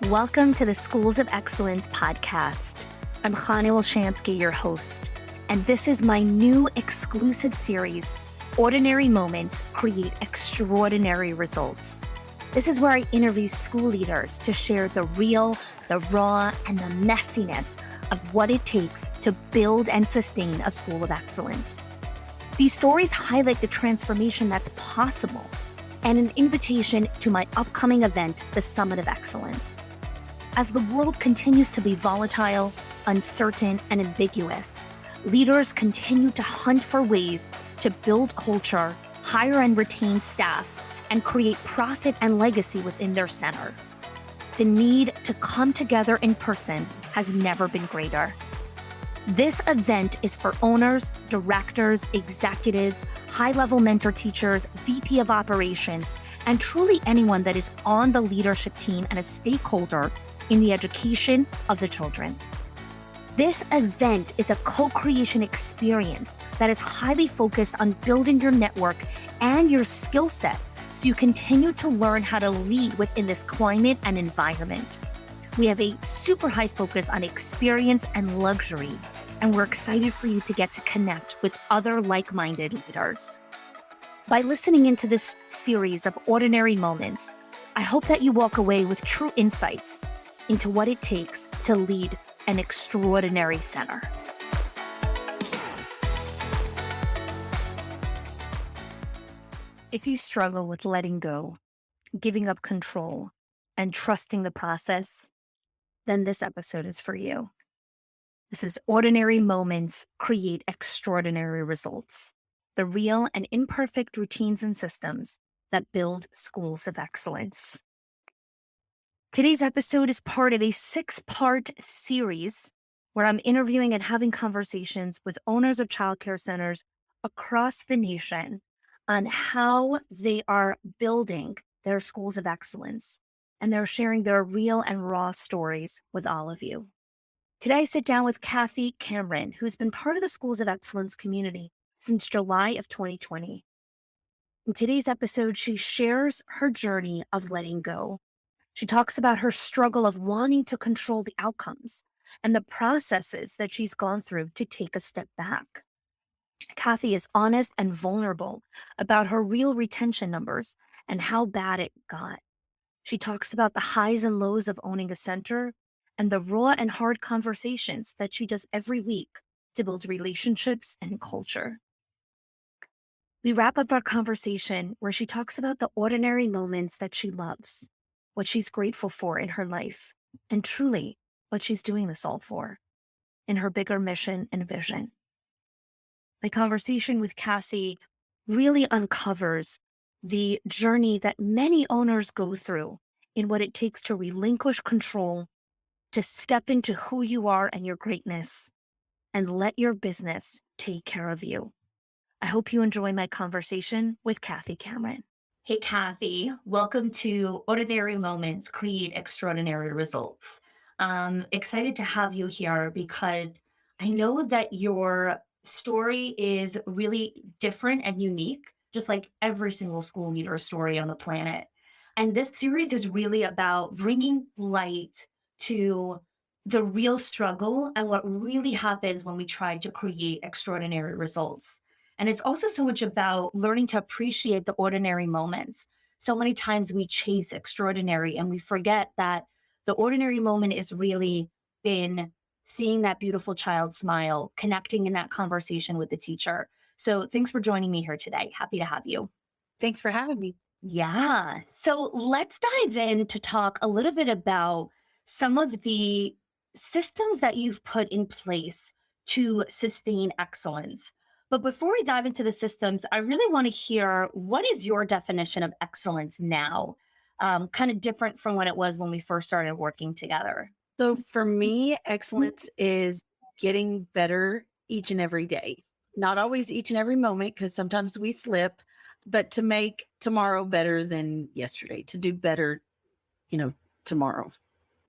Welcome to the Schools of Excellence podcast. I'm Chani Wolshansky, your host, and this is my new exclusive series, Ordinary Moments Create Extraordinary Results. This is where I interview school leaders to share the real, the raw, and the messiness of what it takes to build and sustain a school of excellence. These stories highlight the transformation that's possible and an invitation to my upcoming event, the Summit of Excellence. As the world continues to be volatile, uncertain, and ambiguous, leaders continue to hunt for ways to build culture, hire and retain staff, and create profit and legacy within their center. The need to come together in person has never been greater. This event is for owners, directors, executives, high-level mentor teachers, VP of operations, and truly anyone that is on the leadership team and a stakeholder in the education of the children. This event is a co-creation experience that is highly focused on building your network and your skill set so you continue to learn how to lead within this climate and environment. We have a super high focus on experience and luxury, and we're excited for you to get to connect with other like-minded leaders. By listening into this series of ordinary moments, I hope that you walk away with true insights into what it takes to lead an extraordinary center. If you struggle with letting go, giving up control, and trusting the process, then this episode is for you. This is Ordinary Moments Create Extraordinary Results, the real and imperfect routines and systems that build schools of excellence. Today's episode is part of a 6-part series where I'm interviewing and having conversations with owners of childcare centers across the nation on how they are building their schools of excellence, and they're sharing their real and raw stories with all of you. Today, I sit down with Kathy Cameron, who's been part of the Schools of Excellence community since July of 2020. In today's episode, she shares her journey of letting go. She talks about her struggle of wanting to control the outcomes and the processes that she's gone through to take a step back. Kathy is honest and vulnerable about her real retention numbers and how bad it got. She talks about the highs and lows of owning a center and the raw and hard conversations that she does every week to build relationships and culture. We wrap up our conversation where she talks about the ordinary moments that she loves, what she's grateful for in her life, and truly what she's doing this all for in her bigger mission and vision. My conversation with Kathy really uncovers the journey that many owners go through in what it takes to relinquish control, to step into who you are and your greatness, and let your business take care of you. I hope you enjoy my conversation with Kathy Cameron. Hey, Kathy, welcome to Ordinary Moments Create Extraordinary Results. I'm excited to have you here because I know that your story is really different and unique, just like every single school leader story on the planet. And this series is really about bringing light to the real struggle and what really happens when we try to create extraordinary results. And it's also so much about learning to appreciate the ordinary moments. So many times we chase extraordinary and we forget that the ordinary moment is really in seeing that beautiful child smile, connecting in that conversation with the teacher. So thanks for joining me here today. Happy to have you. Thanks for having me. Yeah. So let's dive in to talk a little bit about some of the systems that you've put in place to sustain excellence. But before we dive into the systems, I really want to hear, what is your definition of excellence now? Kind of different from what it was when we first started working together. So for me, excellence is getting better each and every day. Not always each and every moment, because sometimes we slip, but to make tomorrow better than yesterday, to do better, tomorrow.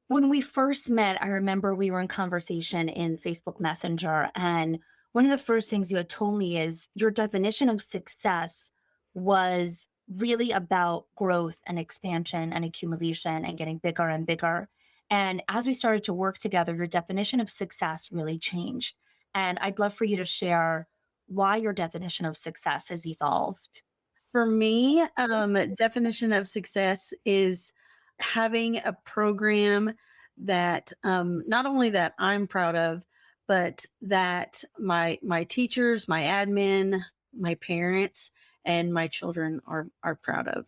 When we first met, I remember we were in conversation in Facebook Messenger, and one of the first things you had told me is your definition of success was really about growth and expansion and accumulation and getting bigger and bigger. And as we started to work together, your definition of success really changed. And I'd love for you to share why your definition of success has evolved. For me, definition of success is having a program that not only that I'm proud of, but that my teachers, my admin, my parents, and my children are proud of.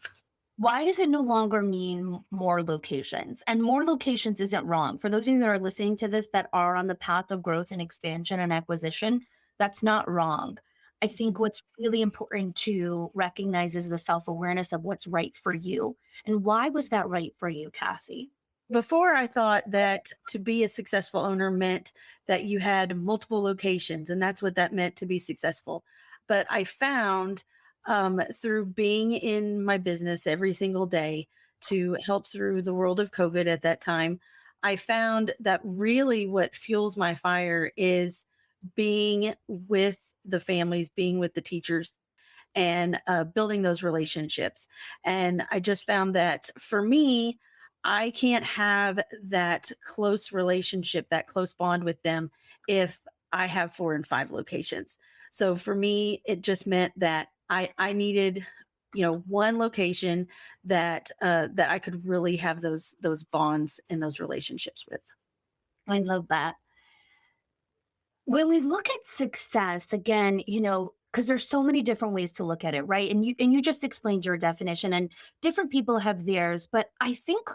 Why does it no longer mean more locations? And more locations isn't wrong. For those of you that are listening to this that are on the path of growth and expansion and acquisition, that's not wrong. I think what's really important to recognize is the self awareness of what's right for you. And why was that right for you, Kathy? Before, I thought that to be a successful owner meant that you had multiple locations, and that's what that meant to be successful. But I found through being in my business every single day to help through the world of COVID at that time, I found that really what fuels my fire is being with the families, being with the teachers, and building those relationships. And I just found that for me, I can't have that close relationship, that close bond with them if I have 4 and 5 locations. So for me, it just meant that I needed, one location that I could really have those bonds and those relationships with. I love that. When we look at success, again, because there's so many different ways to look at it, right? And you just explained your definition, and different people have theirs. But I think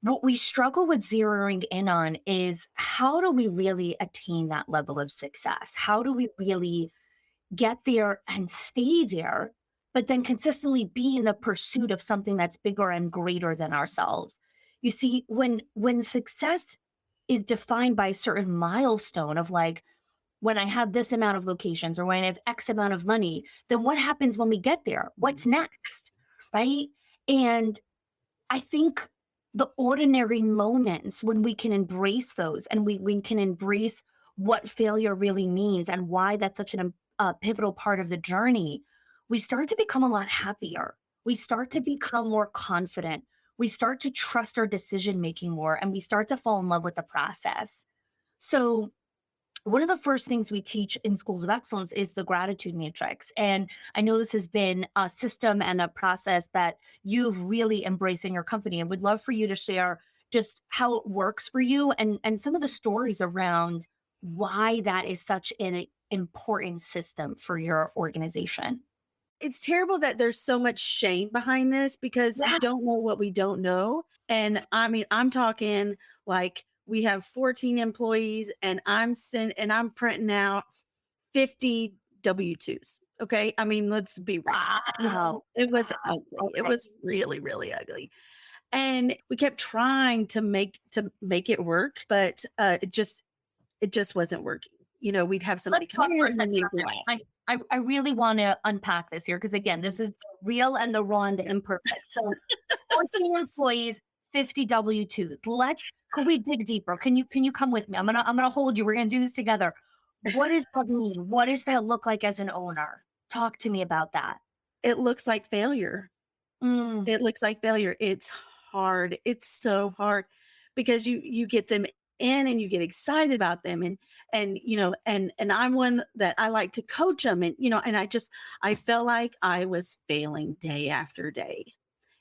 what we struggle with zeroing in on is how do we really attain that level of success? How do we really get there and stay there, but then consistently be in the pursuit of something that's bigger and greater than ourselves? You see, when success is defined by a certain milestone of like, when I have this amount of locations or when I have X amount of money, then what happens when we get there? What's next? Right. And I think the ordinary moments when we can embrace those and we can embrace what failure really means and why that's such a pivotal part of the journey, we start to become a lot happier. We start to become more confident. We start to trust our decision making more and we start to fall in love with the process. So, one of the first things we teach in schools of excellence is the gratitude matrix. And I know this has been a system and a process that you've really embraced in your company. And would love for you to share just how it works for you and some of the stories around why that is such an important system for your organization. It's terrible that there's so much shame behind this because we Yeah. don't know what we don't know. And I mean, I'm talking like we have 14 employees and I'm printing out 50 W-2s. Okay. I mean, let's be real. Wow. It was Wow. ugly. It Okay. was really, really ugly. And we kept trying to make it work, but it just wasn't working. We'd have Let's somebody come talk in for a and then second they'd on that. leave. I really want to unpack this here because again, this is the real and the raw and the imperfect. So 14 employees, 50 W-2s. Could we dig deeper? Can you come with me? I'm gonna hold you. We're gonna do this together. What does that mean? What does that look like as an owner? Talk to me about that. It looks like failure. Mm, It looks like failure. It's hard. It's so hard because you get them in and you get excited about them and I'm one that I like to coach them and I felt like I was failing day after day.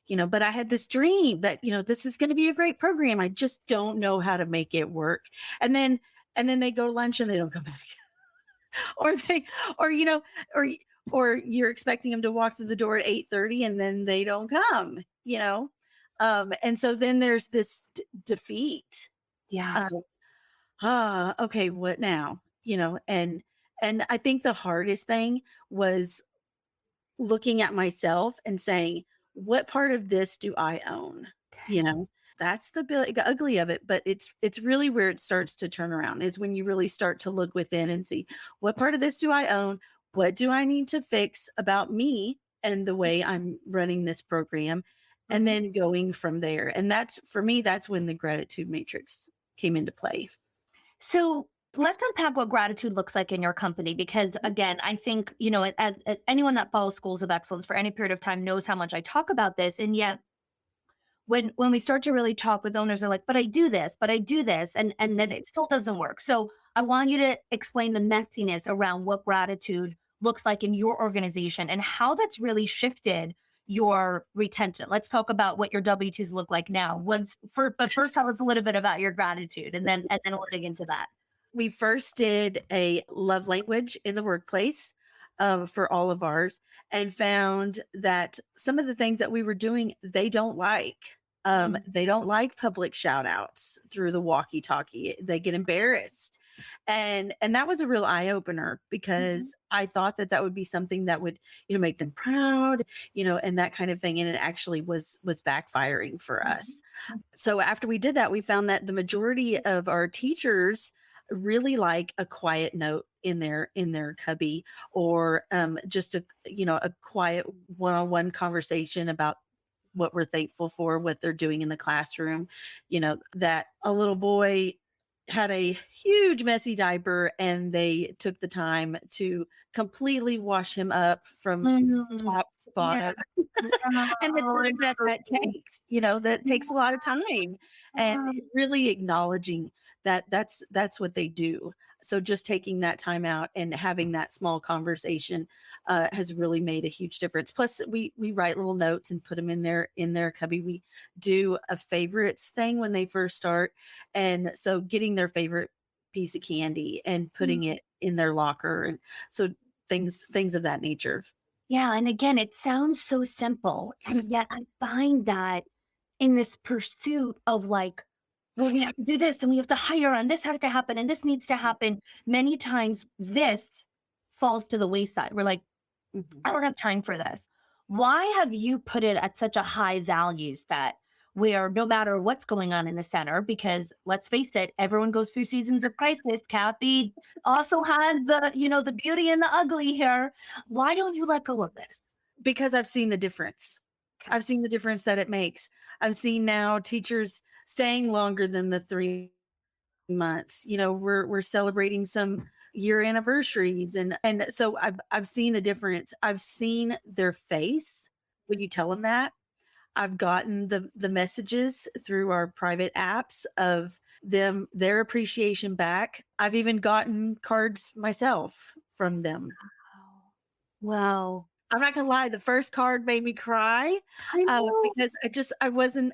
But I had this dream that this is going to be a great program. I just don't know how to make it work. And then they go to lunch and they don't come back. or they or or or you're expecting them to walk through the door at 8:30 and then they don't come. And so then there's this defeat yeah. of okay, what now? And I think the hardest thing was looking at myself and saying, what part of this do I own? you Okay. know that's the big ugly of it, but it's really where it starts to turn around is when you really start to look within and see, what part of this do I own? What do I need to fix about me and the way I'm running this program? And Mhm. then going from there. And that's, for me, that's when the gratitude matrix came into play. So let's unpack what gratitude looks like in your company because again, I think, anyone that follows schools of excellence for any period of time knows how much I talk about this. And yet when we start to really talk with owners, they're like, but I do this, but I do this, and then it still doesn't work. So I want you to explain the messiness around what gratitude looks like in your organization and how that's really shifted your retention. Let's talk about what your W-2s look like now. But first tell us a little bit about your gratitude, and then we'll dig into that. We first did a love language in the workplace for all of ours, and found that some of the things that we were doing, they don't like. Mm, They don't like public shout outs through the walkie talkie. They get embarrassed. And that was a real eye opener, mhm, because I thought that that would be something that would, make them proud, and that kind of thing. And it actually was backfiring for mhm, us. So after we did that, we found that the majority of our teachers really like a quiet note in their cubby, or just a quiet one-on-one conversation about what we're thankful for, what they're doing in the classroom. That a little boy had a huge messy diaper, and they took the time to completely wash him up from mhm. top to Yeah. bottom. And the Oh, time it's that so that cool. takes, that takes a lot of time, and Yeah. really acknowledging that that's what they do. So just taking that time out and having that small conversation has really made a huge difference. Plus, we write little notes and put them in their cubby. We do a favorites thing when they first start, and so getting their favorite piece of candy and putting Mm. it in their locker, and so things of that nature. Yeah, and again, it sounds so simple, and yet I find that in this pursuit of like, well, we have to do this, and we have to hire, and this has to happen, and this needs to happen. Many times, this falls to the wayside. We're like, Mhm. I don't have time for this. Why have you put it at such a high values that where no matter what's going on in the center, because let's face it, everyone goes through seasons of crisis. Kathy also has the beauty and the ugly here. Why don't you let go of this? Because I've seen the difference. Okay. I've seen the difference that it makes. I've seen now teachers staying longer than the 3 months. We're celebrating some year anniversaries, and so I've seen the difference. I've seen their face when you tell them that. I've gotten the messages through our private apps of their appreciation back. I've even gotten cards myself from them. Wow. Wow. I'm not gonna lie, the first card made me cry, I know. because I wasn't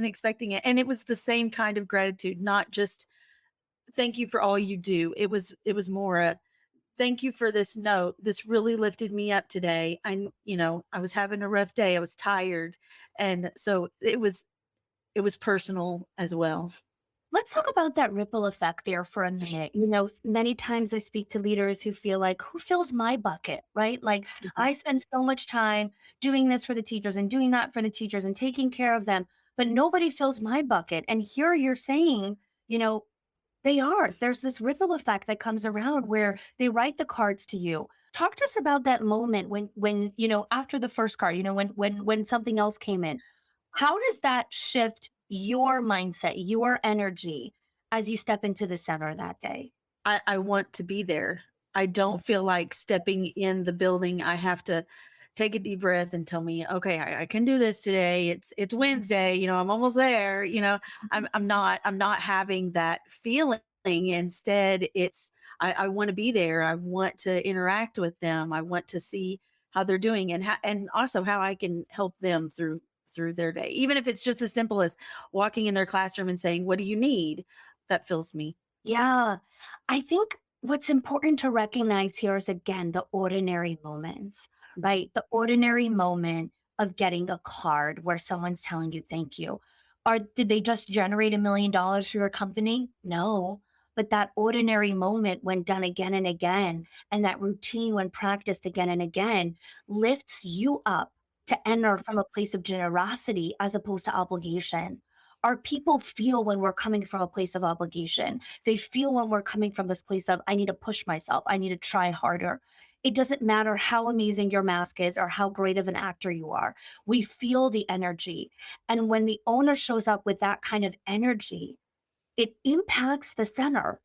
expecting it, and it was the same kind of gratitude, not just thank you for all you do. It was more a thank you for this note. This really lifted me up today. I was having a rough day. I was tired, and so it was personal as well. Let's talk about that ripple effect there for a minute. Many times I speak to leaders who feel like, who fills my bucket, right? Like, Mhm. I spend so much time doing this for the teachers and doing that for the teachers and taking care of them, but nobody fills my bucket. And here you're saying, you know, there's this ripple effect that comes around where they write the cards to you. Talk to us about that moment when after the first card, when something else came in. How does that shift your mindset, your energy as you step into the center that day? I want to be there. I don't feel like stepping in the building. I have to take a deep breath and tell me, okay, I can do this today. It's Wednesday. I'm almost there. I'm not having that feeling. Instead, I want to be there. I want to interact with them. I want to see how they're doing, and also how I can help them through their day. Even if it's just as simple as walking in their classroom and saying, "What do you need?" That fills me. Yeah. I think what's important to recognize here is again the ordinary moments, Mhm. right? The ordinary moment of getting a card where someone's telling you thank you. Or did they just generate $1 million for your company? No. But that ordinary moment, when done again and again, and that routine, when practiced again and again, lifts you up to enter from a place of generosity as opposed to obligation. Our people feel when we're coming from a place of obligation. They feel when we're coming from this place of, I need to push myself, I need to try harder. It doesn't matter how amazing your mask is or how great of an actor you are. We feel the energy. And when the owner shows up with that kind of energy, it impacts the center.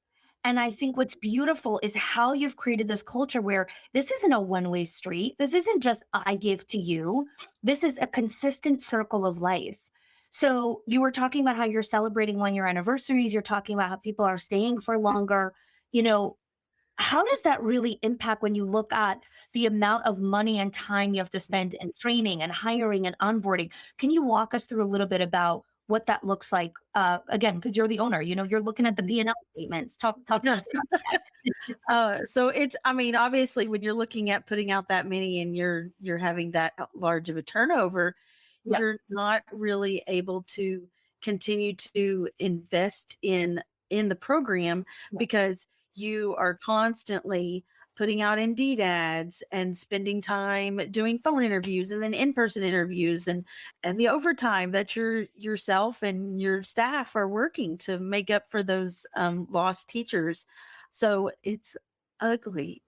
And I think what's beautiful is how you've created this culture where this isn't a one-way street. This isn't just I give to you. This is a consistent circle of life. So you were talking about how you're celebrating 1 year anniversaries. You're talking about how people are staying for longer. You know, how does that really impact when you look at the amount of money and time you have to spend in training and hiring and onboarding? Can you walk us through a little bit about what that looks like? Again, because you're the owner, you're looking at the P&L statements. Talk to us about that. So it's, I mean, obviously when you're looking at putting out that many and you're having that large of a turnover, Yeah. you're not really able to continue to invest in the program Yeah. because you are constantly putting out Indeed ads and spending time doing phone interviews and then in-person interviews and the overtime that yourself and your staff are working to make up for those lost teachers. So it's ugly.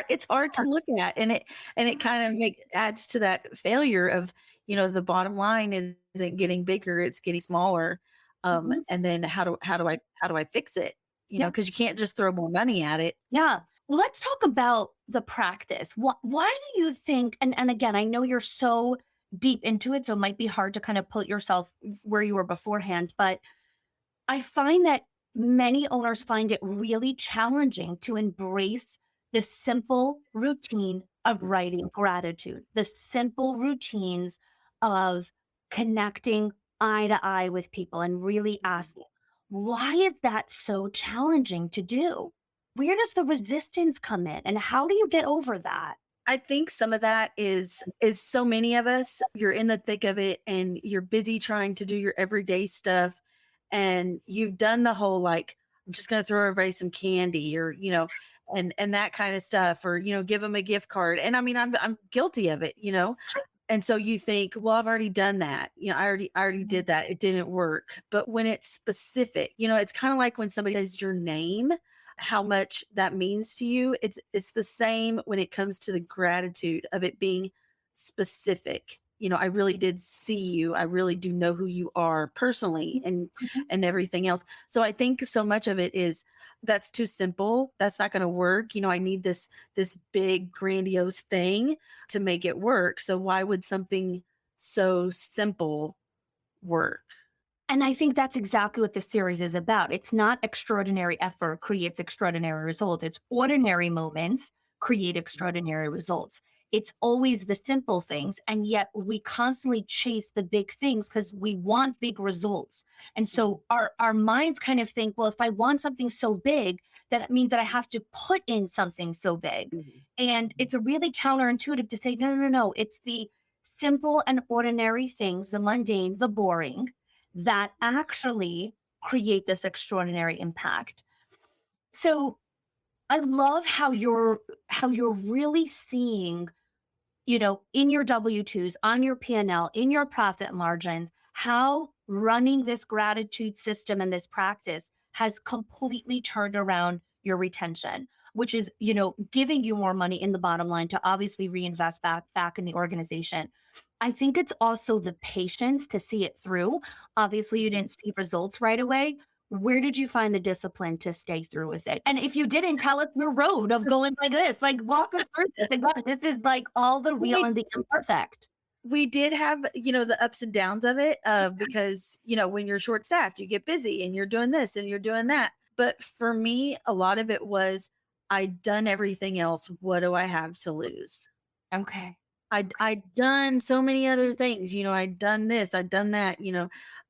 It's hard to look at, and it kind of make adds to that failure of, the bottom line isn't getting bigger, it's getting smaller. Mhm. And then how do I fix it? Yeah. Because you can't just throw more money at it. Yeah. Well, let's talk about the practice. Why do you think, and again, I know you're so deep into it, so it might be hard to kind of put yourself where you were beforehand, but I find that many owners find it really challenging to embrace the simple routine of writing gratitude, the simple routines of connecting eye to eye with people and really asking, why is that so challenging to do? Where does the resistance come in? And how do you get over that? I think some of that is so many of us, you're in the thick of it and you're busy trying to do your everyday stuff and you've done the whole like, I'm just gonna throw everybody some candy or, and that kind of stuff, or, give them a gift card. And I mean, I'm guilty of it. And so you think, well, I've already done that. I already Mhm. did that. It didn't work. But when it's specific, it's kind of like when somebody says your name, how much that means to you. It's the same when it comes to the gratitude of it being specific. I really did see you. I really do know who you are personally Mhm. and everything else. So I think so much of it is that's too simple. That's not going to work. I need this big grandiose thing to make it work. So why would something so simple work? And I think that's exactly what this series is about. It's not extraordinary effort creates extraordinary results. It's ordinary moments create extraordinary results. It's always the simple things. And yet we constantly chase the big things because we want big results. And Mhm, so our minds kind of think, well, if I want something so big, then it means that I have to put in something so big. mhm, And mhm, it's a really counterintuitive to say, no, no, no. It's the simple and ordinary things, the mundane, the boring that actually create this extraordinary impact. So I love how you're really seeing, in your W-2s, on your P&L, in your profit margins, how running this gratitude system and this practice has completely turned around your retention, which is, giving you more money in the bottom line to obviously reinvest back in the organization. I think it's also the patience to see it through. Obviously, you mhm. didn't see results right away. Where did you find the discipline to stay through with it? And if you didn't, tell us your road of going like this. Like, walk us through this. Again, this is like all the real We and the imperfect. we did have, the ups and downs of it, because, when you're short staffed, you get busy and you're doing this and you're doing that. But for me, a lot of it was I'd done everything else. What do I have to lose? Okay. I'd done so many other things, I'd done this, I'd done that.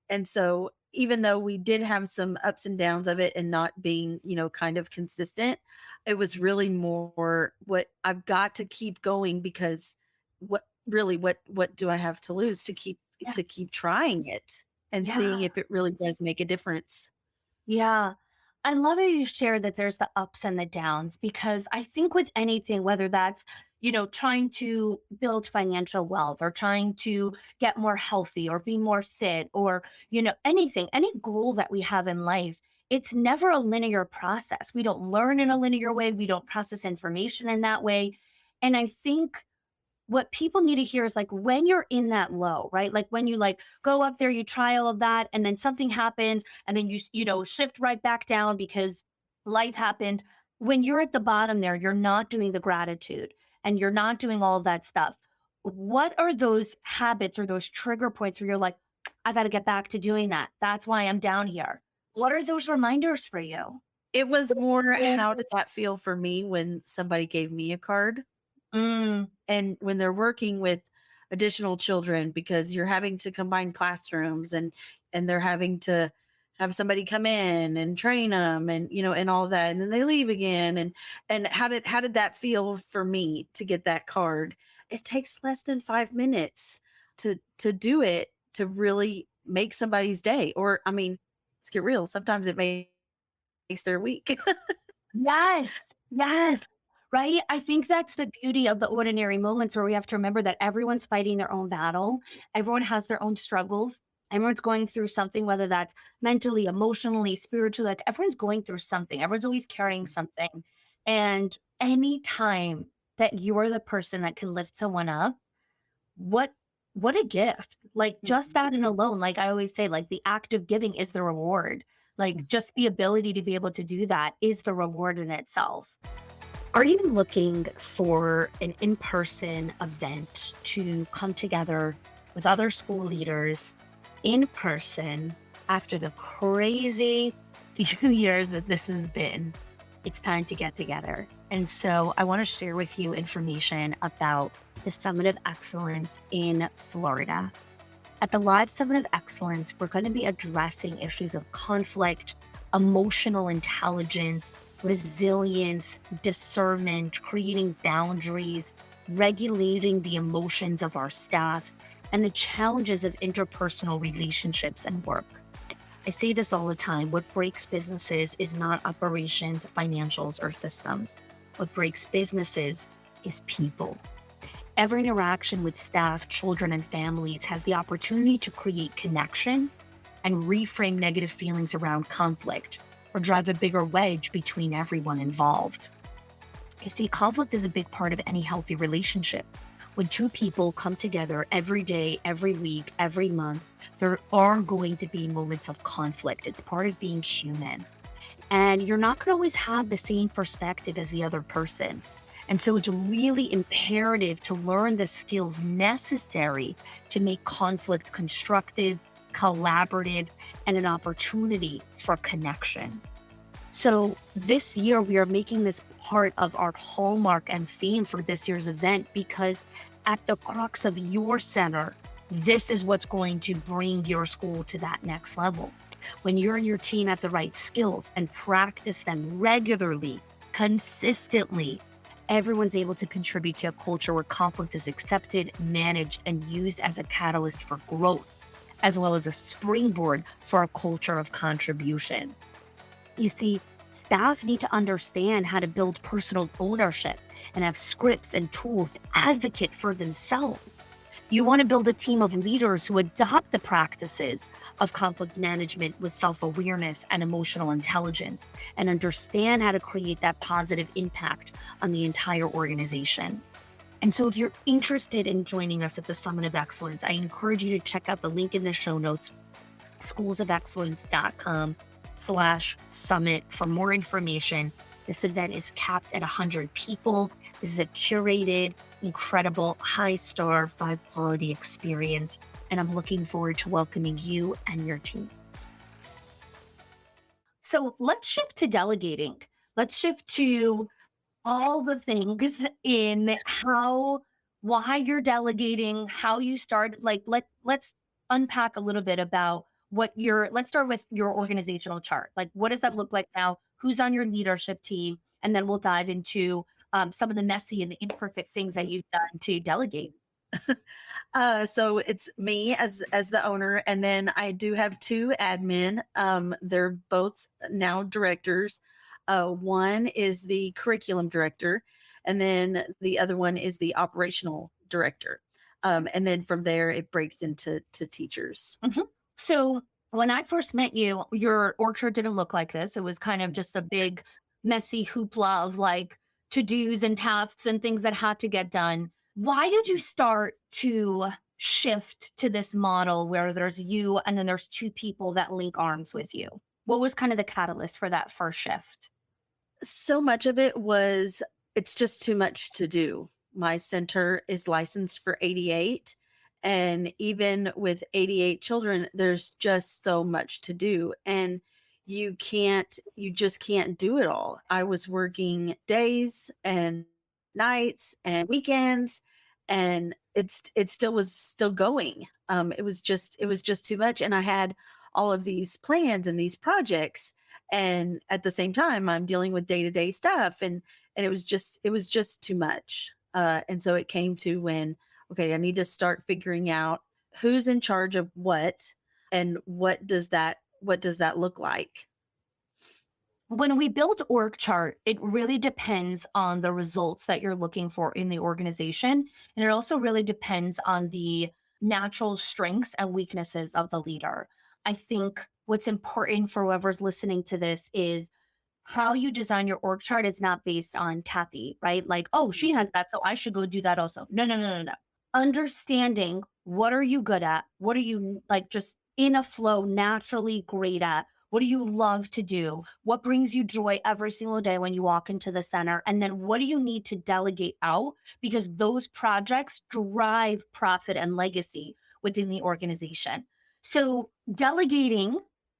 And so even though we did have some ups and downs of it and not being, kind of consistent, it was really more what I've got to keep going because what do I have to lose to keep Yeah. trying it and seeing Yeah. if it really does make a difference. Yeah. I love how you shared that there's the ups and the downs because I think with anything, whether that's, trying to build financial wealth or trying to get more healthy or be more fit or, anything, any goal that we have in life, it's never a linear process. We don't learn in a linear way. We don't process information in that way. And I think what people need to hear is like when you're in that low, right? Like when you like go up there, you try all of that, and then something happens, and then you shift right back down because life happened. When you're at the bottom there, you're not doing the gratitude and you're not doing all of that stuff. What are those habits or those trigger points where you're like, I got to get back to doing that? That's why I'm down here. What are those reminders for you? It was more how did that feel for me when somebody gave me a card? Mm, And when they're working with additional children because you're having to combine classrooms and they're having to have somebody come in and train them and and all that and then they leave again and how did that feel for me to get that card? It takes less than 5 minutes to do it to really make somebody's day, or I mean, let's get real, sometimes it makes their week. yes, yes. Right? I think that's the beauty of the ordinary moments where we have to remember that everyone's fighting their own battle. Everyone has their own struggles. Everyone's going through something, whether that's mentally, emotionally, spiritually, like everyone's going through something. Everyone's always carrying something. And anytime that you're the person that can lift someone up, what what a gift. Like just that and alone, like I always say, like the act of giving is the reward. Like just the ability to be able to do that is the reward in itself. Are you looking for an in person event to come together with other school leaders in person after the crazy few years that this has been? It's time to get together. And so I want to share with you information about the Summit of Excellence in Florida. At the Live Summit of Excellence, we're going to be addressing issues of conflict, emotional intelligence, resilience, discernment, creating boundaries, regulating the emotions of our staff, and the challenges of interpersonal relationships and work. I say this all the time. What breaks businesses is not operations, financials, or systems. What breaks businesses is people. Every interaction with staff, children, and families has the opportunity to create connection and reframe negative feelings around conflict or drive a bigger wedge between everyone involved. You see, conflict is a big part of any healthy relationship. When two people come together every day, every week, every month, there are going to be moments of conflict. It's part of being human. And you're not going to always have the same perspective as the other person. And so it's really imperative to learn the skills necessary to make conflict constructive, collaborative, and an opportunity for connection. So this year, we are making this part of our hallmark and theme for this year's event because at the crux of your center, this is what's going to bring your school to that next level. When you and your team have the right skills and practice them regularly, consistently, everyone's able to contribute to a culture where conflict is accepted, managed, and used as a catalyst for growth, as well as a springboard for a culture of contribution. You see, staff need to understand how to build personal ownership and have scripts and tools to advocate for themselves. You want to build a team of leaders who adopt the practices of conflict management with self awareness and emotional intelligence and understand how to create that positive impact on the entire organization. And so, if you're interested in joining us at the Summit of Excellence, I encourage you to check out the link in the show notes, schoolsofexcellence.com/summit for more information. This event is capped at 100 people. This is a curated, incredible, high-star, five-quality experience, and I'm looking forward to welcoming you and your teams. So let's shift to delegating. Let's shift to all the things in why you're delegating, how you start. Like let's unpack a little bit about what your let's start with your organizational chart. Like what does that look like now? Who's on your leadership team? And then we'll dive into some of the messy and the imperfect things that you've done to delegate. So it's me as the owner, and then I do have two admin. They're both now directors. One is the curriculum director, and then the other one is the operational director. And then from there, it breaks into teachers. Mhm. So when I first met you, your org chart didn't look like this. It was kind of just a big, messy hoopla of like to dos and tasks and things that had to get done. Why did you start to shift to this model where there's you and then there's two people that link arms with you? What was kind of the catalyst for that first shift? So much of it was it's just too much to do. my center is licensed for 88. And even with 88 children, there's just so much to do. And you just can't do it all. I was working days and nights and weekends, and it still was still going. It was just too much. And I had all of these plans and these projects. And at the same time, I'm dealing with day-to-day stuff. And it was just too much. And so it came to when, okay, I need to start figuring out who's in charge of what and what does that look like? When we build org chart, it really depends on the results that you're looking for in the organization. And it also really depends on the natural strengths and weaknesses of the leader. I think what's important for whoever's listening to this is how you design your org chart is not based on Kathy, right? Like, oh, she has that, so I should go do that also. No, no, no, no, no. Understanding what are you good at? What are you like just in a flow, naturally great at? What do you love to do? What brings you joy every single day when you walk into the center? And then what do you need to delegate out? Because those projects drive profit and legacy within the organization. So delegating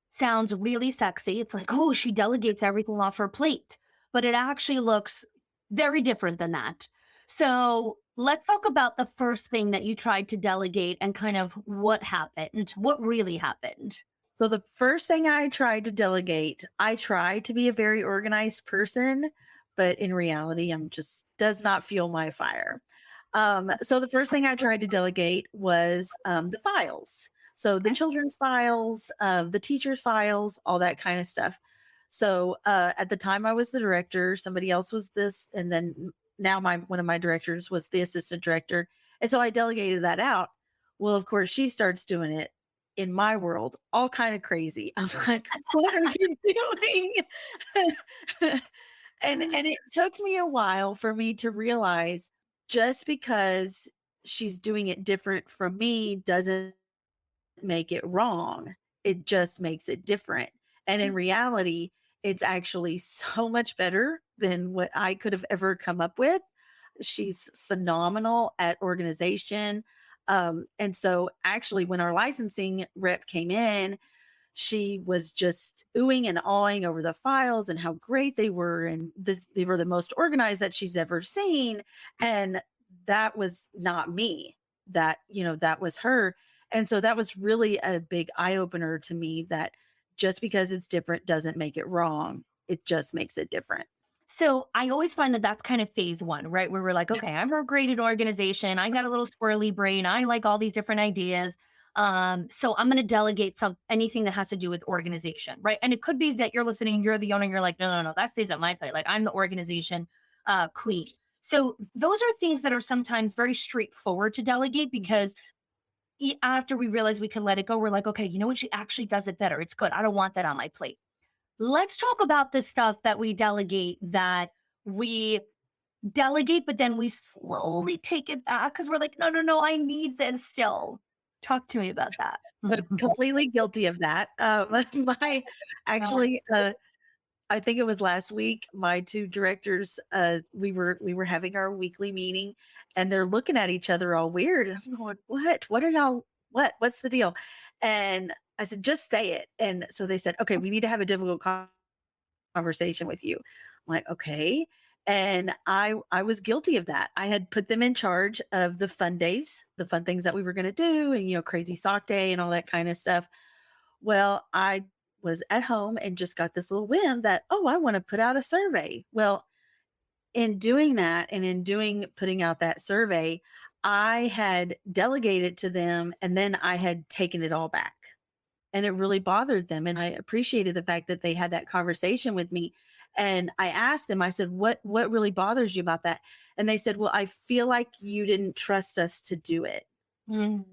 sounds really sexy. It's like, oh, she delegates everything off her plate. But it actually looks very different than that. So let's talk about the first thing that you tried to delegate and kind of what happened, what really happened. So the first thing I tried to delegate, I try to be a very organized person, but in reality, I'm just does not fuel my fire. So the first thing I tried to delegate was the files. So the Okay. children's files, the teachers' files, all that kind of stuff. So at the time I was the director, somebody else was this, and then now my one of my directors was the assistant director. And so I delegated that out. Well, of course, she starts doing it in my world, all kind of crazy. I'm like, "What are you doing?" And it took me a while for me to realize just because she's doing it different from me doesn't make it wrong. It just makes it different. And in reality, it's actually so much better than what I could have ever come up with. She's phenomenal at organization. And so actually when our licensing rep came in, she was just oohing and awing over the files and how great they were, and they were the most organized that she's ever seen. And that was not me. That was her. And so that was really a big eye opener to me that just because it's different doesn't make it wrong. It just makes it different. So I always find that that's kind of phase one, right? Where we're like, okay, I'm a great at organization. I got a little squirrely brain. I like all these different ideas. So I'm going to delegate anything that has to do with organization, right? And it could be that you're listening, you're the owner, you're like, no, no, no, that stays at my plate. Like I'm the organization queen. So those are things that are sometimes very straightforward to delegate because after we realize we can let it go, we're like, okay, you know what? She actually does it better. It's good. I don't want that on my plate. Let's talk about the stuff that we delegate, but then we slowly take it back because we're like, no, no, no, I need this still. Talk to me about that. But completely guilty of that. My actually I think it was last week, my 2 directors, we were having our weekly meeting, and they're looking at each other all weird, and I'm going, "What? What are y'all what's the deal?" And I said, "Just say it." And so they said, "Okay, we need to have a difficult conversation with you." I'm like, "Okay." And I was guilty of that. I had put them in charge of the fun days, the fun things that we were gonna do, and, crazy sock day and all that kinda stuff. Well, I was at home and just got this little whim that, oh, I want to put out a survey. Well, in doing that and in doing putting out that survey, I had delegated to them and then I had taken it all back. And it really bothered them. And I appreciated the fact that they had that conversation with me. And I asked them, I said, what really bothers you about that? And they said, well, I feel like you didn't trust us to do it. Mm.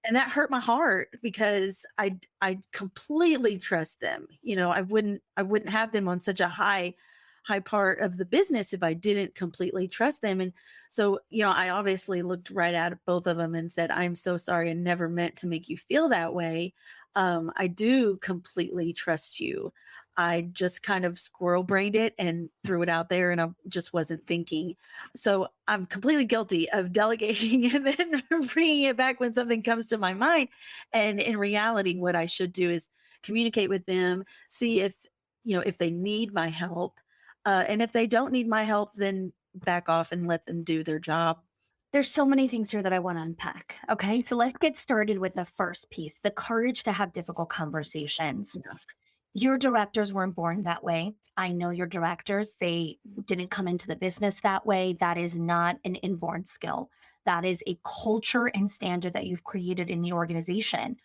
And that hurt my heart because I completely trust them. I wouldn't have them on such a high part of the business if I didn't completely trust them. And so, I obviously looked right at both of them and said, "I'm so sorry. I never meant to make you feel that way. I do completely trust you. I just kind of squirrel brained it and threw it out there and I just wasn't thinking. So I'm completely guilty of delegating and then bringing it back when something comes to my mind. And in reality, what I should do is communicate with them, see if, if they need my help. And if they don't need my help, then back off and let them do their job. There's so many things here that I want to unpack. Okay. So let's get started with the first piece, the courage to have difficult conversations. Yeah. Your directors weren't born that way. I know your directors, they didn't come into the business that way. That is not an inborn skill. That is a culture and standard that you've created in the organization.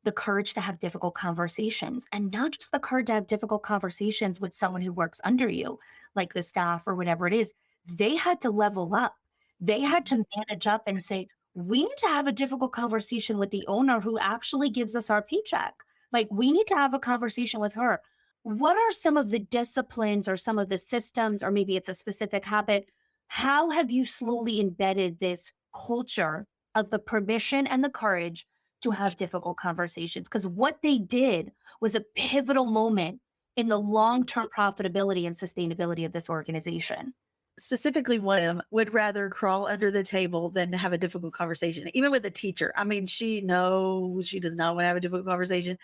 The courage to have difficult conversations, and not just the courage to have difficult conversations with someone who works under you, like the staff or whatever it is. They had to level up. They had to manage up and say, we need to have a difficult conversation with the owner who actually gives us our paycheck. Like, we need to have a conversation with her. What are some of the disciplines or some of the systems, or maybe it's a specific habit? How have you slowly embedded this culture of the permission and the courage to have difficult conversations? Because what they did was a pivotal moment in the long term profitability and sustainability of this organization. Specifically, one of them would rather crawl under the table than to have a difficult conversation, even with a teacher. I mean, she knows she does not want to have a difficult conversation.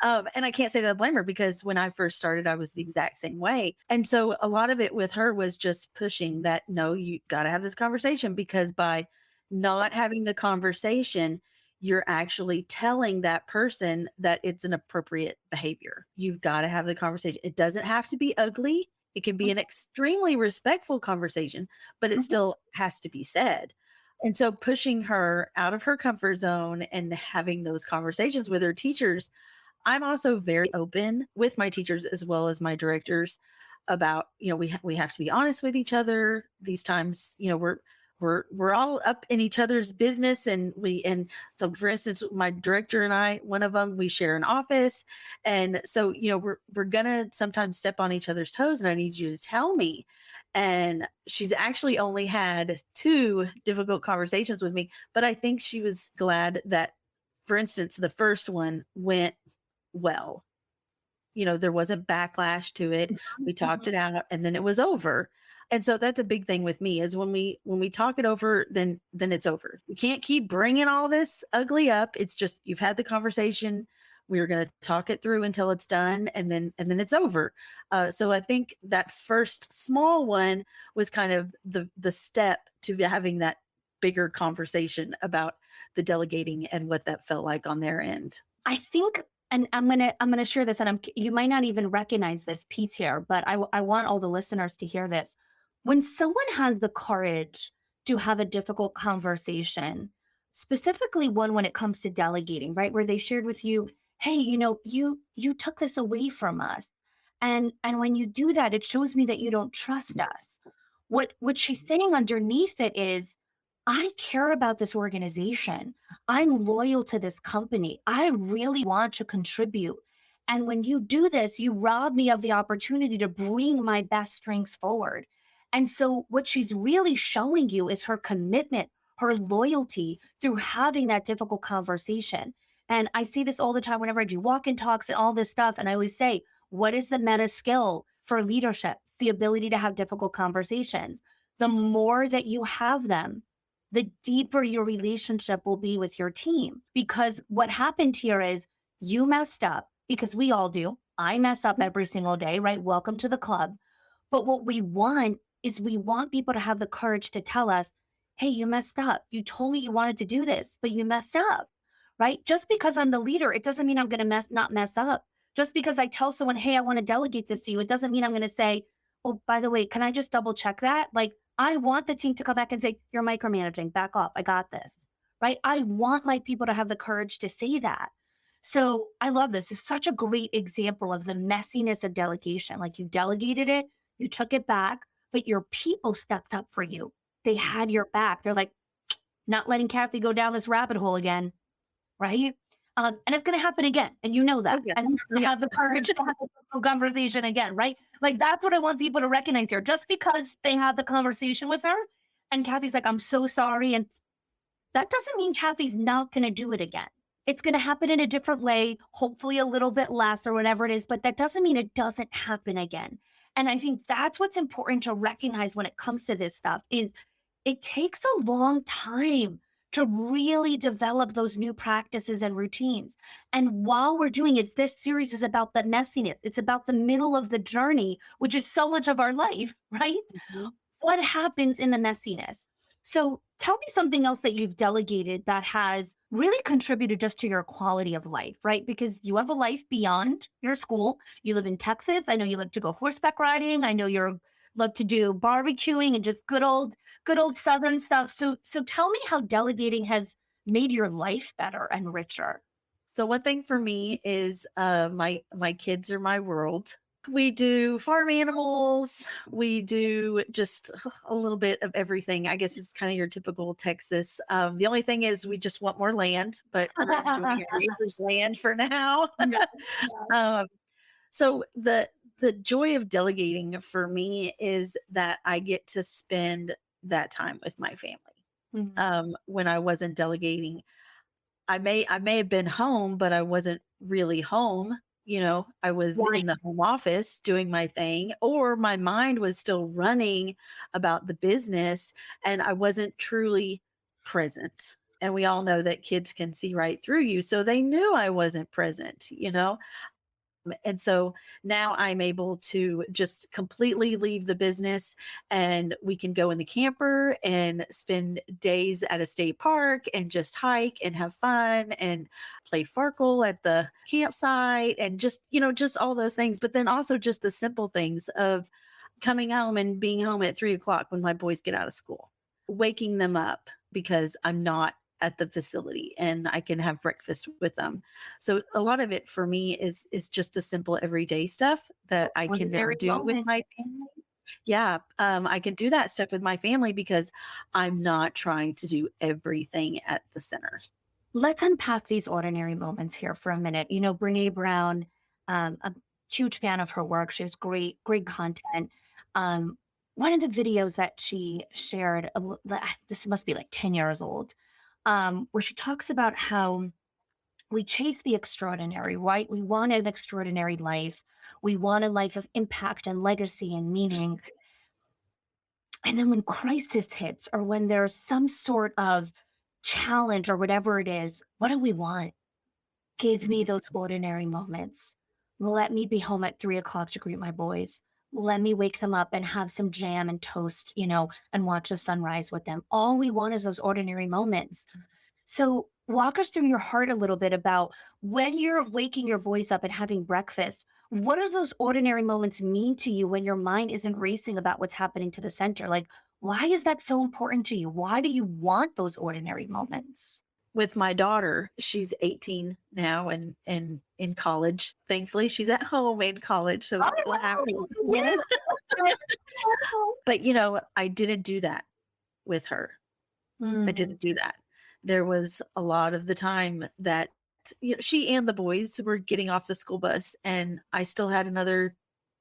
And I can't say that I blame her because when I first started, I was the exact same way. And so a lot of it with her was just pushing that, no, you got to have this conversation because by not having the conversation, you're actually telling that person that it's an appropriate behavior. You've got to have the conversation. It doesn't have to be ugly. It can be an extremely respectful conversation, but it Mhm. still has to be said. And so pushing her out of her comfort zone and having those conversations with her teachers, I'm also very open with my teachers as well as my directors about, we have to be honest with each other. These times, we're all up in each other's business and so for instance my director and I, one of them, we share an office, and so we're gonna sometimes step on each other's toes and I need you to tell me. And she's actually only had two difficult conversations with me, but I think she was glad that, for instance, the first one went well. There wasn't backlash to it. We talked Mhm. it out and then it was over. And so that's a big thing with me is when we talk it over, then it's over. You can't keep bringing all this ugly up. It's just you've had the conversation. We're going to talk it through until it's done, and then it's over. So I think that first small one was kind of the step to having that bigger conversation about the delegating and what that felt like on their end. I think, and I'm gonna share this, and you might not even recognize this piece here, but I want all the listeners to hear this. When someone has the courage to have a difficult conversation, specifically one when it comes to delegating, right, where they shared with you, hey, you took this away from us, and when you do that, it shows me that you don't trust us. What she's saying underneath it is, I care about this organization. I'm loyal to this company. I really want to contribute. And when you do this, you rob me of the opportunity to bring my best strengths forward. And so, what she's really showing you is her commitment, her loyalty through having that difficult conversation. And I see this all the time whenever I do walk in talks and all this stuff. And I always say, what is the meta skill for leadership? The ability to have difficult conversations. The more that you have them, the deeper your relationship will be with your team. Because what happened here is you messed up, because we all do. I mess up every single day, right? Welcome to the club. But what we want is we want people to have the courage to tell us, hey, you messed up. You told me you wanted to do this, but you messed up, right? Just because I'm the leader, it doesn't mean I'm going to not mess up. Just because I tell someone, hey, I want to delegate this to you, it doesn't mean I'm going to say, oh, by the way, can I just double check that? Like, I want the team to come back and say, you're micromanaging, back off. I got this, right? I want my people to have the courage to say that. So I love this. It's such a great example of the messiness of delegation. Like, you delegated it, you took it back, but your people stepped up for you. They had your back. They're like, not letting Kathy go down this rabbit hole again, right? And it's going to happen again. And you know Oh that. yeah. And you're going to Yeah. have the courage to have a conversation again, right? Like, that's what I want people to recognize here. Just because they had the conversation with her and Kathy's like, I'm so sorry. And that doesn't mean Kathy's not going to do it again. It's going to happen in a different way, hopefully a little bit less or whatever it is, but that doesn't mean it doesn't happen again. And I think that's what's important to recognize when it comes to this stuff is it takes a long time to really develop those new practices and routines. And while we're doing it, this series is about the messiness. It's about the middle of the journey, which is so much of our life, right? Mhm. What happens in the messiness? So tell me something else that you've delegated that has really contributed just to your quality of life, right? Because you have a life beyond your school. You live in Texas. I know you like to go horseback riding. I know you're love to do barbecuing and just good old southern stuff. So tell me how delegating has made your life better and richer. So one thing for me is my kids are my world. We do farm animals. We do just a little bit of everything. I guess it's kind of your typical Texas. The only thing is we just want more land, but we're enjoying our neighbor's land for now. Yeah. um, so the joy of delegating for me is that I get to spend that time with my family. Mhm. When I wasn't delegating, I may have been home, but I wasn't really home. I was Right. in the home office doing my thing, or my mind was still running about the business and I wasn't truly present. And we all know that kids can see right through you. So they knew I wasn't present. And so now I'm able to just completely leave the business and we can go in the camper and spend days at a state park and just hike and have fun and play Farkle at the campsite and just all those things. But then also just the simple things of coming home and being home at 3 o'clock when my boys get out of school, waking them up because I'm not at the facility and I can have breakfast with them. So a lot of it for me is just the simple everyday stuff that I can now Ordinary do with moments. my family. Yeah, I can do that stuff with my family because I'm not trying to do everything at the center. Let's unpack these ordinary moments here for a minute. You know, Brene Brown, a huge fan of her work. She has great content. Um, one of the videos that she shared, this must be like 10 years old, where she talks about how we chase the extraordinary, right? We want an extraordinary life. We want a life of impact and legacy and meaning. And then when crisis hits or when there's some sort of challenge or whatever it is, what do we want? Give me those ordinary moments. Let me be home at 3 o'clock to greet my boys. Let me wake them up and have some jam and toast, and watch the sunrise with them. All we want is those ordinary moments. So, walk us through your heart a little bit about when you're waking your voice up and having breakfast. What do those ordinary moments mean to you when your mind isn't racing about what's happening to the center? Like, why is that so important to you? Why do you want those ordinary moments? With my daughter, she's 18 now and in college. Thankfully, she's at home in college, so Oh, I'm still happy. wow. Yeah. Yeah. But I didn't do that with her. I Mm, didn't do that. There was a lot of the time that she and the boys were getting off the school bus and I still had another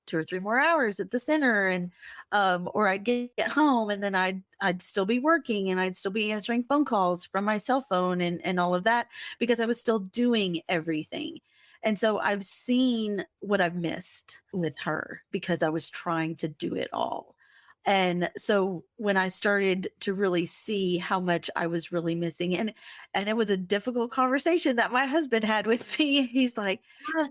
2 or 3 more hours at the center and or I'd get home and then I'd still be working and I'd still be answering phone calls from my cell phone and all of that because I was still doing everything. And so I've seen what I've missed with her because I was trying to do it all. And so when I started to really see how much I was really missing, and it was a difficult conversation that my husband had with me. He's like,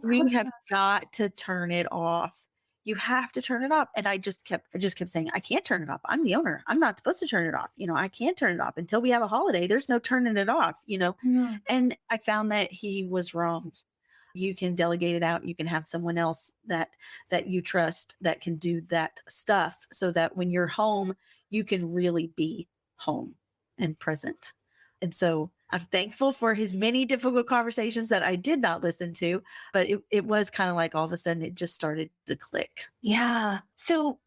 "You have got to turn it off. You have to turn it off." And I just kept saying, "I can't turn it off. I'm the owner. I'm not supposed to turn it off. I can't turn it off until we have a holiday. There's no turning it off." mm, And I found that he was wrong. You can delegate it out. You can have someone else that you trust that can do that stuff so that when you're home, you can really be home and present. And so I'm thankful for his many difficult conversations that I did not listen to, but it was kind of like all of a sudden it just started to click. yeah. So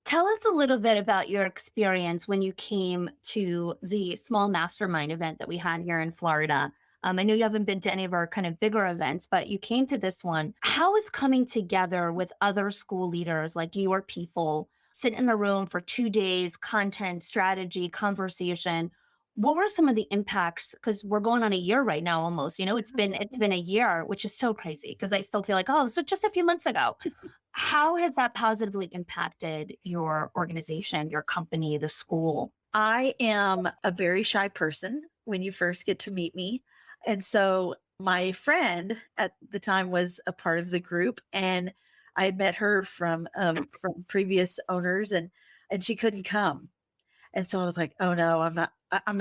tell us a little bit about your experience when you came to the small mastermind event that we had here in Florida. I know you haven't been to any of our kind of bigger events, but you came to this one. How is coming together with other school leaders like your people, sit in the room for 2 days, content, strategy, conversation? What were some of the impacts? Because we're going on a year right now almost, it's been a year, which is so crazy because I still feel like, "Oh, so just a few months ago." How has that positively impacted your organization, your company, the school? I am a very shy person when you first get to meet me. And so my friend at the time was a part of the group, and I had met her from previous owners, and she couldn't come. And so I was like, "Oh no, I'm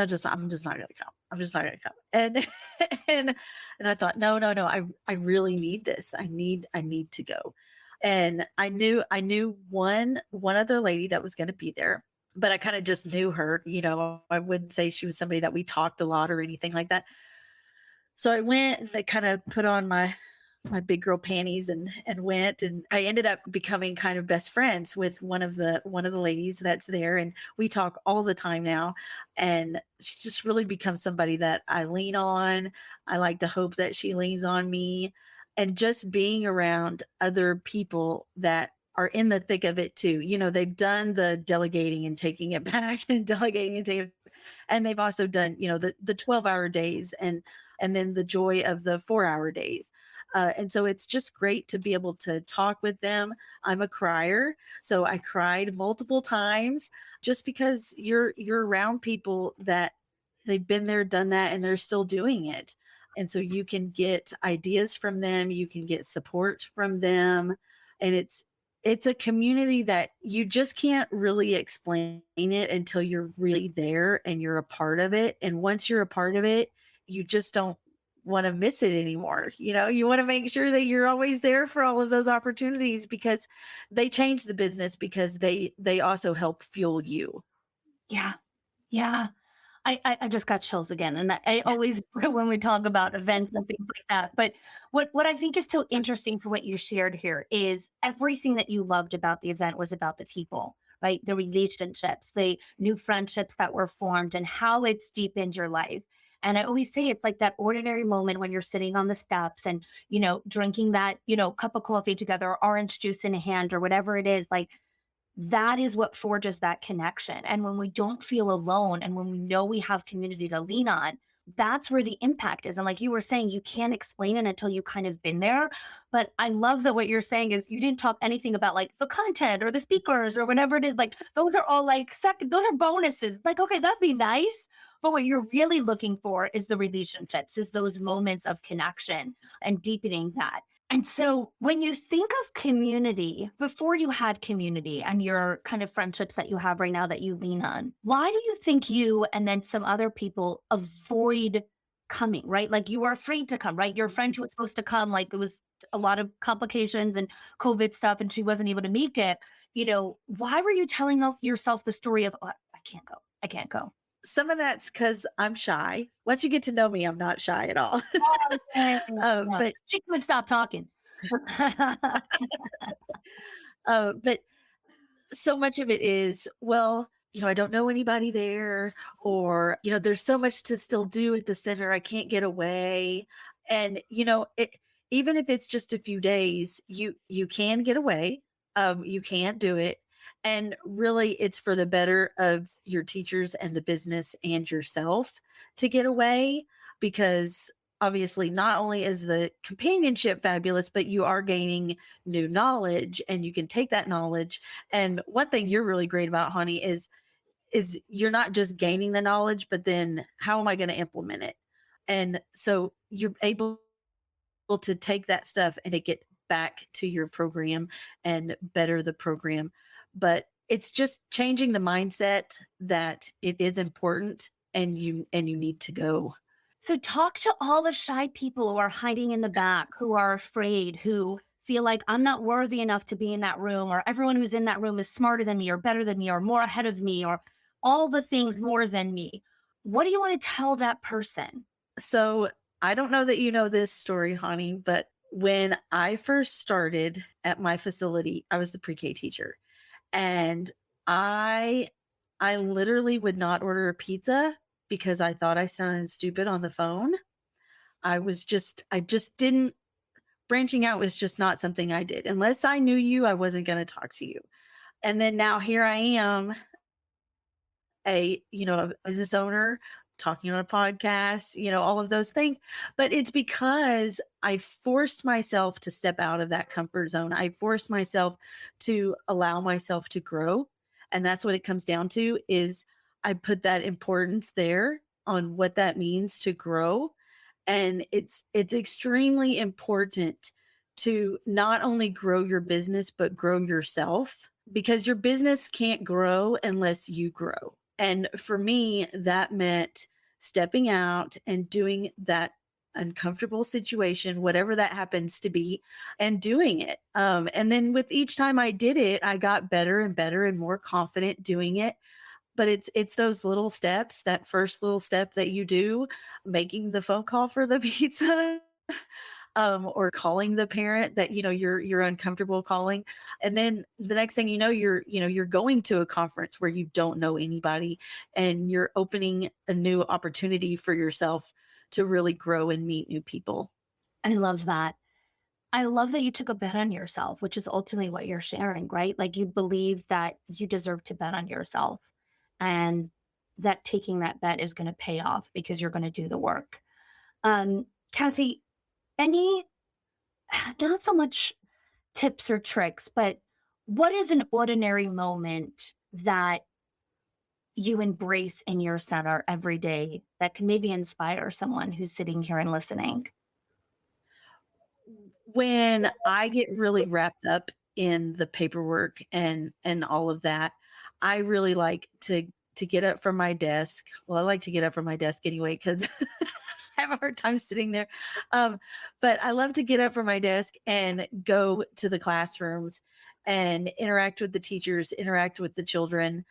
just not gonna come. I'm just not gonna come." And and and I thought, "No, no, no, I really need this. I need to go." And I knew one other lady that was gonna be there, but I kind of just knew her, I wouldn't say she was somebody that we talked a lot or anything like that. So I went and I kind of put on my big girl panties and went, and I ended up becoming kind of best friends with one of the ladies that's there, and we talk all the time now. And she just really becomes somebody that I lean on. I like to hope that she leans on me, and just being around other people that are in the thick of it too. They've done the delegating and taking it back and delegating and taking it, and they've also done, the 12-hour days, and then the joy of the 4-hour days. And so it's just great to be able to talk with them. I'm a crier, so I cried multiple times just because you're around people that they've been there, done that, and they're still doing it. And so you can get ideas from them, you can get support from them, and it's a community that you just can't really explain it until you're really there and you're a part of it. And once you're a part of it, you just don't want to miss it anymore. You want to make sure that you're always there for all of those opportunities, because they change the business, because they also help fuel you. Yeah. Yeah. I just got chills again, and I always when we talk about events and things like that. But what I think is so interesting for what you shared here is everything that you loved about the event was about the people, right? The relationships, the new friendships that were formed, and how it's deepened your life. And I always say it's like that ordinary moment when you're sitting on the steps and drinking that cup of coffee together, orange juice in a hand, or whatever it is. Like that is what forges that connection. And when we don't feel alone and when we know we have community to lean on, that's where the impact is. And like you were saying, you can't explain it until you kind of been there. But I love that what you're saying is you didn't talk anything about like the content or the speakers or whatever it is. Like those are all like second, those are bonuses. Like, okay, that'd be nice. But what you're really looking for is the relationships, is those moments of connection and deepening that. And so when you think of community, before you had community and your kind of friendships that you have right now that you lean on, why do you think you and then some other people avoid coming, right? Like you were afraid to come, right? Your friend who was supposed to come, like it was a lot of complications and COVID stuff and she wasn't able to make it. Why were you telling yourself the story of, "Oh, I can't go. I can't go." Some of that's because I'm shy. Once you get to know me, I'm not shy at all. Oh, yeah. Yeah. But She could stop talking. but so much of it is, well, I don't know anybody there, or, there's so much to still do at the center. I can't get away. And, even if it's just a few days, you can get away. You can't do it. And really it's for the better of your teachers and the business and yourself to get away, because obviously not only is the companionship fabulous, but you are gaining new knowledge, and you can take that knowledge. And one thing you're really great about, honey, is you're not just gaining the knowledge, but then how am I going to implement it? And so you're able to take that stuff and take it back to your program and better the program. But it's just changing the mindset that it is important, and you need to go. So talk to all the shy people who are hiding in the back, who are afraid, who feel like I'm not worthy enough to be in that room, or everyone who's in that room is smarter than me, or better than me, or more ahead of me, or all the things more than me. What do you want to tell that person? So I don't know that you know this story, honey, but when I first started at my facility, I was the pre-K teacher, and I I literally would not order a pizza because I thought I sounded stupid on the phone. I just didn't, branching out was just not something I did. Unless I knew you, I wasn't going to talk to you. And then now here I am, a business owner, talking on a podcast, all of those things. But it's because I forced myself to step out of that comfort zone. I forced myself to allow myself to grow. And that's what it comes down to is I put that importance there on what that means to grow. And it's extremely important to not only grow your business but grow yourself because your business can't grow unless you grow. And for me, that meant stepping out and doing that uncomfortable situation, whatever that happens to be, and doing it. And then with each time I did it, I got better and better and more confident doing it. But it's those little steps, that first little step that you do, making the phone call for the pizza, or calling the parent that you're uncomfortable calling, and then the next thing you're going to a conference where you don't know anybody, and you're opening a new opportunity for yourself to really grow and meet new people. I love that. I love that you took a bet on yourself, which is ultimately what you're sharing, right? Like you believe that you deserve to bet on yourself and that taking that bet is going to pay off because you're going to do the work. Kathy, any, not so much tips or tricks, but what is an ordinary moment that you embrace in your center every day that can maybe inspire someone who's sitting here and listening? When I get really wrapped up in the paperwork and all of that, I really like to get up from my desk. Well, I like to get up from my desk anyway because I have a hard time sitting there. But I love to get up from my desk and go to the classrooms and interact with the teachers, interact with the children.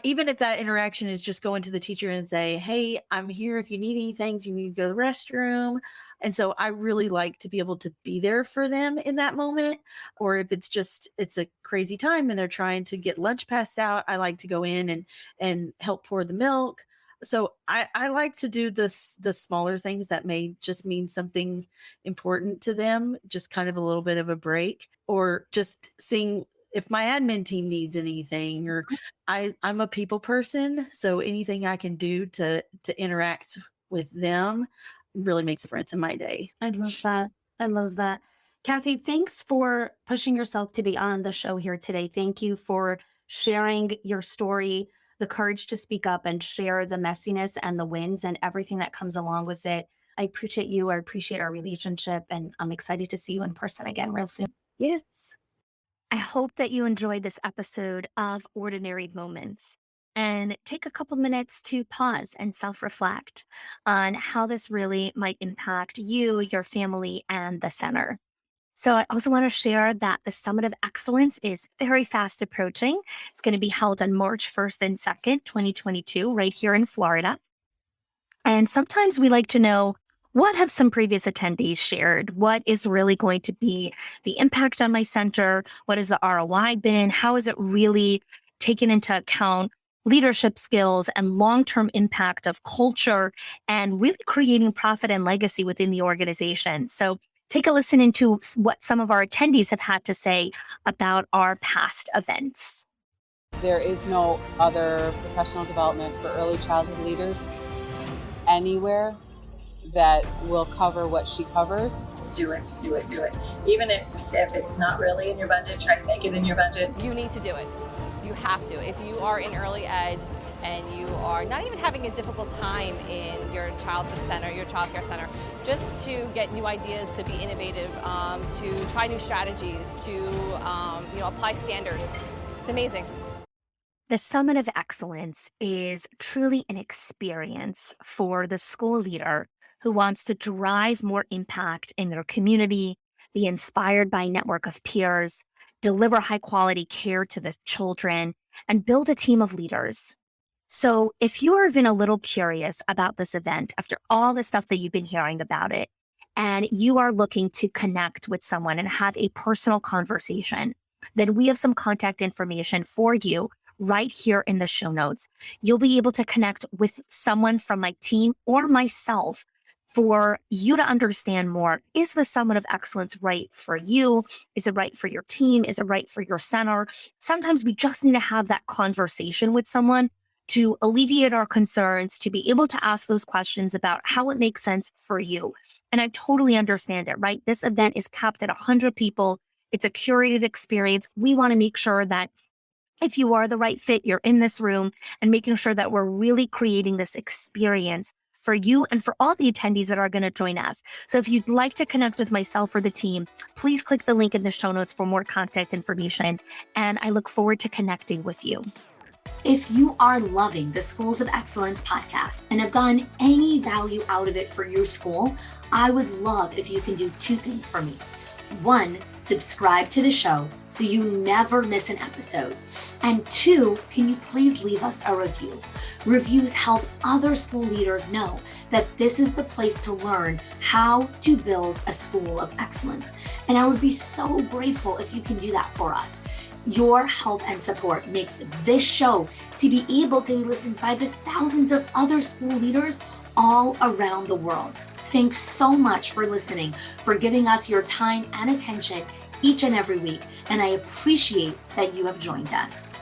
Even if that interaction is just going to the teacher and say, "Hey, I'm here. If you need anything, do you need to go to the restroom?" And so I really like to be able to be there for them in that moment. Or if it's a crazy time and they're trying to get lunch passed out, I like to go in and help pour the milk. So I like to do the smaller things that may just mean something important to them, just kind of a little bit of a break, or just seeing if my admin team needs anything, or I'm a people person, so anything I can do to interact with them really makes a difference in my day. I love that. I love that. Kathy, thanks for pushing yourself to be on the show here today. Thank you for sharing your story, the courage to speak up and share the messiness and the wins and everything that comes along with it. I appreciate you. I appreciate our relationship, and I'm excited to see you in person again real soon. Yes. I hope that you enjoyed this episode of Ordinary Moments and take a couple minutes to pause and self reflect on how this really might impact you, your family, and the center. So, I also want to share that the Summit of Excellence is very fast approaching. It's going to be held on March 1st and 2nd, 2022, right here in Florida. And sometimes we like to know what have some previous attendees shared? What is really going to be the impact on my center? What has the ROI been? How is it really taken into account leadership skills and long-term impact of culture and really creating profit and legacy within the organization? So take a listen into what some of our attendees have had to say about our past events. There is no other professional development for early childhood leaders anywhere that will cover what she covers. Do it, do it, do it. Even if it's not really in your budget, try to make it in your budget. You need to do it. You have to. If you are in early ed and you are not even having a difficult time in your childhood center, your childcare center, just to get new ideas, to be innovative, to try new strategies, to apply standards. It's amazing. The Summit of Excellence is truly an experience for the school leader who wants to drive more impact in their community, be inspired by a network of peers, deliver high quality care to the children, and build a team of leaders. So, if you are even a little curious about this event after all the stuff that you've been hearing about it, and you are looking to connect with someone and have a personal conversation, then we have some contact information for you right here in the show notes. You'll be able to connect with someone from my team or myself for you to understand more. Is the Summit of Excellence right for you? Is it right for your team? Is it right for your center? Sometimes we just need to have that conversation with someone to alleviate our concerns, to be able to ask those questions about how it makes sense for you. And I totally understand it, right? This event is capped at 100 people. It's a curated experience. We want to make sure that if you are the right fit, you're in this room, and making sure that we're really creating this experience for you and for all the attendees that are going to join us. So if you'd like to connect with myself or the team, please click the link in the show notes for more contact information. And I look forward to connecting with you. If you are loving the Schools of Excellence podcast and have gotten any value out of it for your school, I would love if you can do 2 things for me. 1, subscribe to the show so you never miss an episode. And 2, can you please leave us a review? Reviews help other school leaders know that this is the place to learn how to build a school of excellence. And I would be so grateful if you can do that for us. Your help and support makes this show to be able to be listened by the thousands of other school leaders all around the world. Thanks so much for listening, for giving us your time and attention each and every week, and I appreciate that you have joined us.